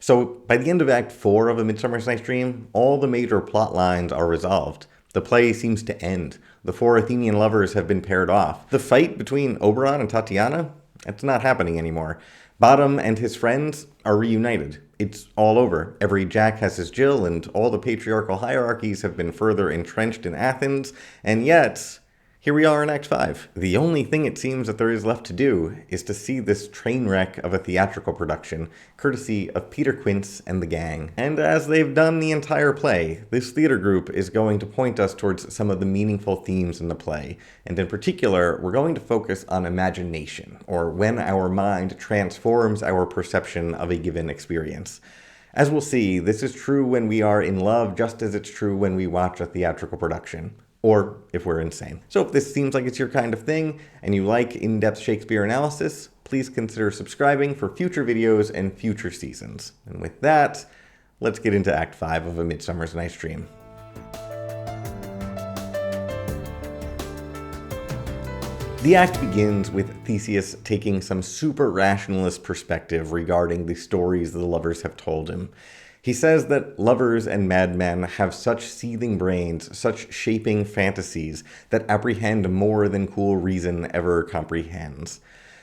So, by the end of Act 4 of A Midsummer Night's Dream, all the major plot lines are resolved. The play seems to end. The 4 Athenian lovers have been paired off. The fight between Oberon and Tatiana? That's not happening anymore. Bottom and his friends are reunited. It's all over. Every Jack has his Jill, and all the patriarchal hierarchies have been further entrenched in Athens, and yet, here we are in Act 5. The only thing it seems that there is left to do is to see this train wreck of a theatrical production, courtesy of Peter Quince and the gang. And as they've done the entire play, this theater group is going to point us towards some of the meaningful themes in the play. And in particular, we're going to focus on imagination, or when our mind transforms our perception of a given experience. As we'll see, this is true when we are in love, just as it's true when we watch a theatrical production. Or if we're insane. So if this seems like it's your kind of thing, and you like in-depth Shakespeare analysis, please consider subscribing for future videos and future seasons. And with that, let's get into Act 5 of A Midsummer Night's Dream. The act begins with Theseus taking some super rationalist perspective regarding the stories the lovers have told him. He says that lovers and madmen have such seething brains, such shaping fantasies, that apprehend more than cool reason ever comprehends.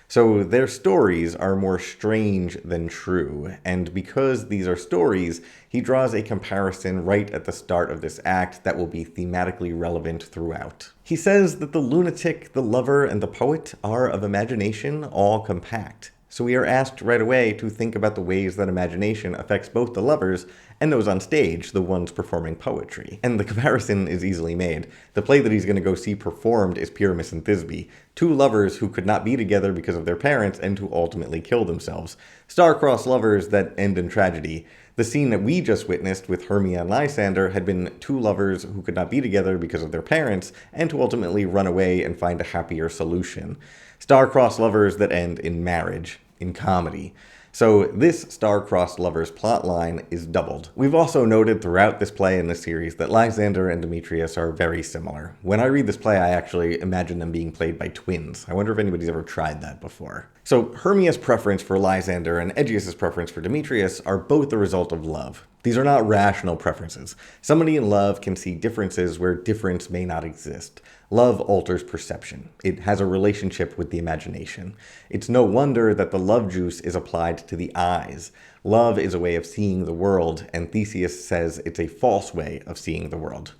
So their stories are more strange than true, and because these are stories, he draws a comparison right at the start of this act that will be thematically relevant throughout. He says that the lunatic, the lover, and the poet are of imagination all compact. So we are asked right away to think about the ways that imagination affects both the lovers and those on stage, the ones performing poetry. And the comparison is easily made. The play that he's going to go see performed is Pyramus and Thisbe, 2 lovers who could not be together because of their parents and who ultimately kill themselves. Star-crossed lovers that end in tragedy. The scene that we just witnessed with Hermia and Lysander had been 2 lovers who could not be together because of their parents and who ultimately run away and find a happier solution. Star-crossed lovers that end in marriage, in comedy. So this star-crossed lovers plotline is doubled. We've also noted throughout this play and this series that Lysander and Demetrius are very similar. When I read this play, I actually imagine them being played by twins. I wonder if anybody's ever tried that before. So Hermia's preference for Lysander and Aegeus' preference for Demetrius are both the result of love. These are not rational preferences. Somebody in love can see differences where difference may not exist. Love alters perception. It has a relationship with the imagination. It's no wonder that the love juice is applied to the eyes. Love is a way of seeing the world, and Theseus says it's a false way of seeing the world.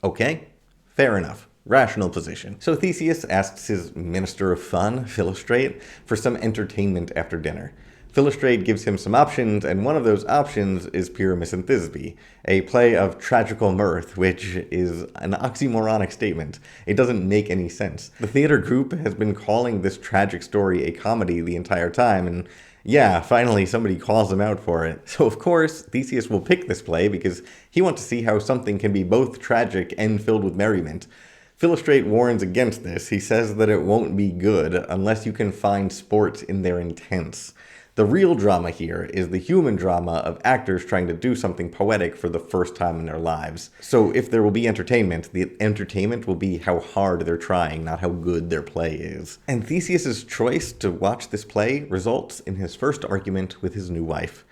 Okay? Fair enough. Rational position. So Theseus asks his minister of fun, Philostrate, for some entertainment after dinner. Philostrate gives him some options, and one of those options is Pyramus and Thisbe, a play of tragical mirth, which is an oxymoronic statement. It doesn't make any sense. The theater group has been calling this tragic story a comedy the entire time, and yeah, finally somebody calls him out for it. So of course, Theseus will pick this play because he wants to see how something can be both tragic and filled with merriment. Philostrate warns against this. He says that it won't be good unless you can find sport in their intents. The real drama here is the human drama of actors trying to do something poetic for the first time in their lives. So if there will be entertainment, the entertainment will be how hard they're trying, not how good their play is. And Theseus' choice to watch this play results in his first argument with his new wife.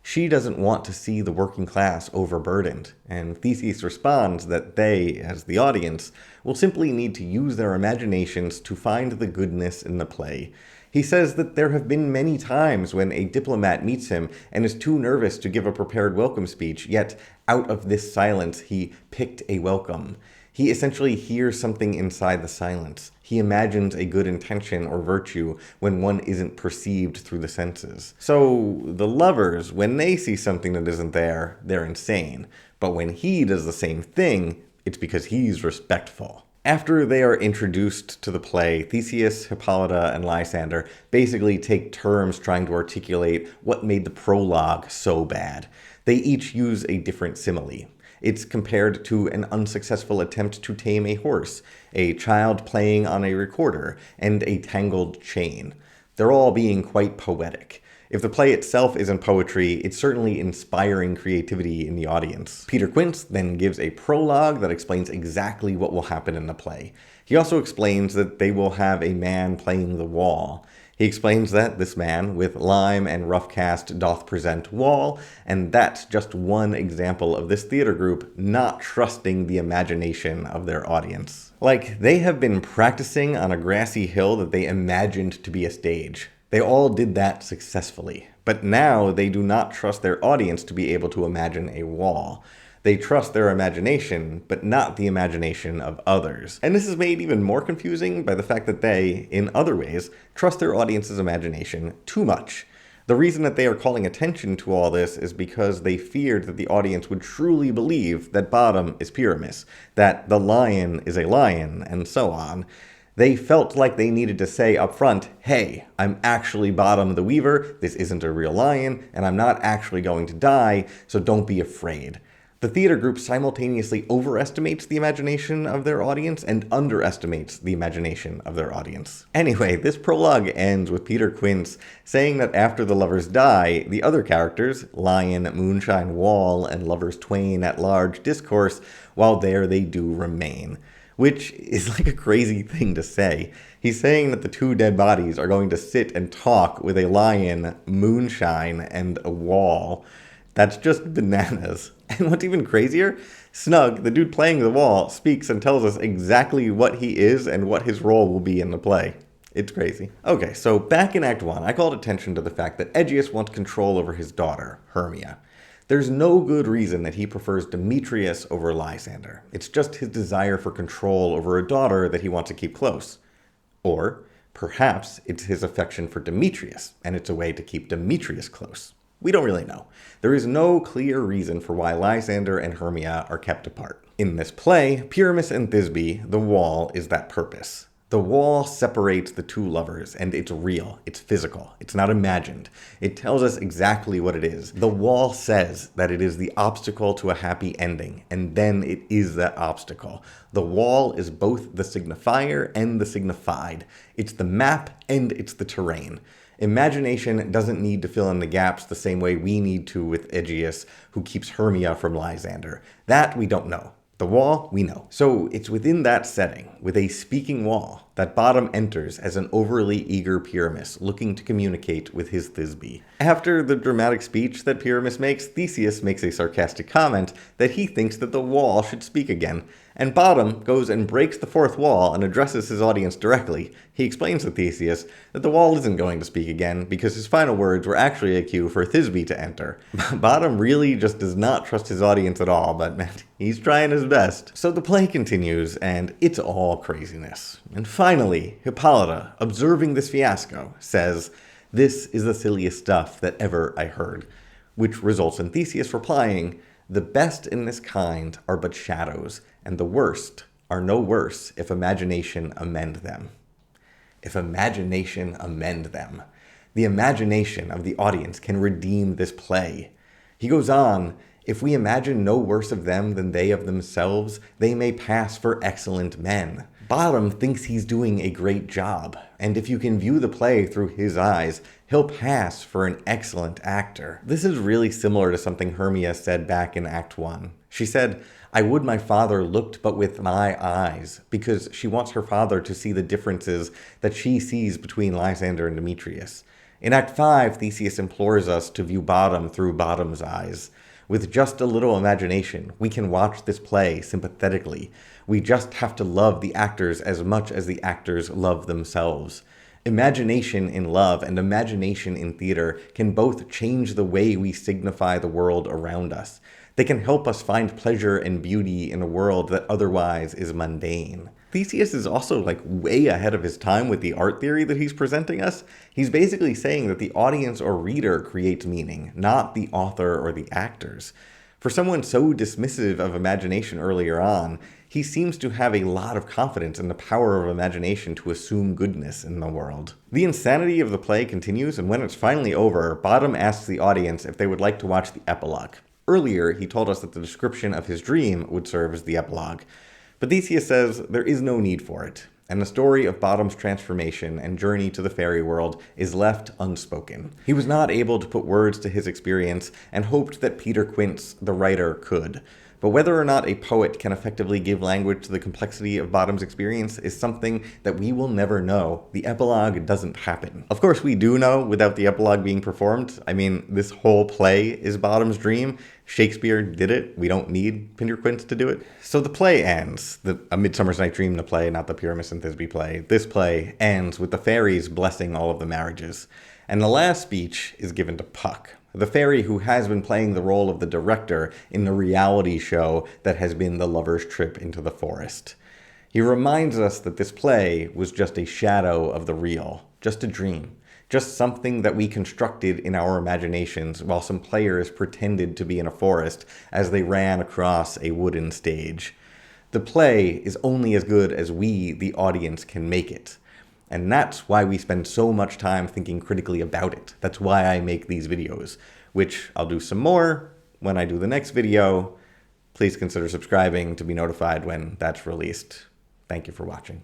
She doesn't want to see the working class overburdened, and Theseus responds that they, as the audience, will simply need to use their imaginations to find the goodness in the play. He says that there have been many times when a diplomat meets him and is too nervous to give a prepared welcome speech, yet out of this silence he picked a welcome. He essentially hears something inside the silence. He imagines a good intention or virtue when one isn't perceived through the senses. So the lovers, when they see something that isn't there, they're insane. But when he does the same thing, it's because he's respectful. After they are introduced to the play, Theseus, Hippolyta, and Lysander basically take turns trying to articulate what made the prologue so bad. They each use a different simile. It's compared to an unsuccessful attempt to tame a horse, a child playing on a recorder, and a tangled chain. They're all being quite poetic. If the play itself isn't poetry, it's certainly inspiring creativity in the audience. Peter Quince then gives a prologue that explains exactly what will happen in the play. He also explains that they will have a man playing the wall. He explains that this man with lime and rough cast doth present wall, and that's just one example of this theater group not trusting the imagination of their audience. Like, they have been practicing on a grassy hill that they imagined to be a stage. They all did that successfully, but now they do not trust their audience to be able to imagine a wall. They trust their imagination, but not the imagination of others. And this is made even more confusing by the fact that they, in other ways, trust their audience's imagination too much. The reason that they are calling attention to all this is because they feared that the audience would truly believe that Bottom is Pyramus, that the lion is a lion, and so on. They felt like they needed to say up front, hey, I'm actually Bottom the Weaver, this isn't a real lion, and I'm not actually going to die, so don't be afraid. The theater group simultaneously overestimates the imagination of their audience and underestimates the imagination of their audience. Anyway, this prologue ends with Peter Quince saying that after the lovers die, the other characters, Lion, Moonshine, Wall, and Lovers Twain at large discourse, while there they do remain. Which is like a crazy thing to say. He's saying that the two dead bodies are going to sit and talk with a lion, Moonshine, and a wall. That's just bananas. And what's even crazier, Snug, the dude playing the wall, speaks and tells us exactly what he is and what his role will be in the play. It's crazy. Okay, so back in Act 1, I called attention to the fact that Aegeus wants control over his daughter, Hermia. There's no good reason that he prefers Demetrius over Lysander. It's just his desire for control over a daughter that he wants to keep close. Or perhaps it's his affection for Demetrius, and it's a way to keep Demetrius close. We don't really know. There is no clear reason for why Lysander and Hermia are kept apart. In this play, Pyramus and Thisbe, the wall is that purpose. The wall separates the two lovers, and it's real, it's physical, it's not imagined. It tells us exactly what it is. The wall says that it is the obstacle to a happy ending, and then it is that obstacle. The wall is both the signifier and the signified. It's the map and it's the terrain. Imagination doesn't need to fill in the gaps the same way we need to with Aegeus, who keeps Hermia from Lysander. That we don't know. The wall, we know. So it's within that setting, with a speaking wall, that Bottom enters as an overly eager Pyramus looking to communicate with his Thisbe. After the dramatic speech that Pyramus makes, Theseus makes a sarcastic comment that he thinks that the wall should speak again, and Bottom goes and breaks the fourth wall and addresses his audience directly. He explains to Theseus that the wall isn't going to speak again because his final words were actually a cue for Thisbe to enter. Bottom really just does not trust his audience at all, but man, he's trying his best. So the play continues, and it's all craziness. And finally, Hippolyta, observing this fiasco, says, "This is the silliest stuff that ever I heard," which results in Theseus replying, "The best in this kind are but shadows, and the worst are no worse if imagination amend them." If imagination amend them. The imagination of the audience can redeem this play. He goes on, "If we imagine no worse of them than they of themselves, they may pass for excellent men." Bottom thinks he's doing a great job, and if you can view the play through his eyes, he'll pass for an excellent actor. This is really similar to something Hermia said back in Act 1. She said, "I would my father looked but with my eyes," because she wants her father to see the differences that she sees between Lysander and Demetrius. In Act 5, Theseus implores us to view Bottom through Bottom's eyes. With just a little imagination, we can watch this play sympathetically. We just have to love the actors as much as the actors love themselves. Imagination in love and imagination in theater can both change the way we signify the world around us. They can help us find pleasure and beauty in a world that otherwise is mundane. Theseus is also way ahead of his time with the art theory that he's presenting us. He's basically saying that the audience or reader creates meaning, not the author or the actors. For someone so dismissive of imagination earlier on, he seems to have a lot of confidence in the power of imagination to assume goodness in the world. The insanity of the play continues, and when it's finally over, Bottom asks the audience if they would like to watch the epilogue. Earlier, he told us that the description of his dream would serve as the epilogue. But Theseus says there is no need for it, and the story of Bottom's transformation and journey to the fairy world is left unspoken. He was not able to put words to his experience and hoped that Peter Quince, the writer, could. But whether or not a poet can effectively give language to the complexity of Bottom's experience is something that we will never know. The epilogue doesn't happen. Of course, we do know without the epilogue being performed. I mean, this whole play is Bottom's dream. Shakespeare did it. We don't need Pinderquint to do it. So the play ends. A Midsummer's Night Dream, the play, not the Pyramus and Thisbe play. This play ends with the fairies blessing all of the marriages. And the last speech is given to Puck, the fairy who has been playing the role of the director in the reality show that has been the lover's trip into the forest. He reminds us that this play was just a shadow of the real, just a dream, just something that we constructed in our imaginations while some players pretended to be in a forest as they ran across a wooden stage. The play is only as good as we, the audience, can make it. And that's why we spend so much time thinking critically about it. That's why I make these videos, which I'll do some more when I do the next video. Please consider subscribing to be notified when that's released. Thank you for watching.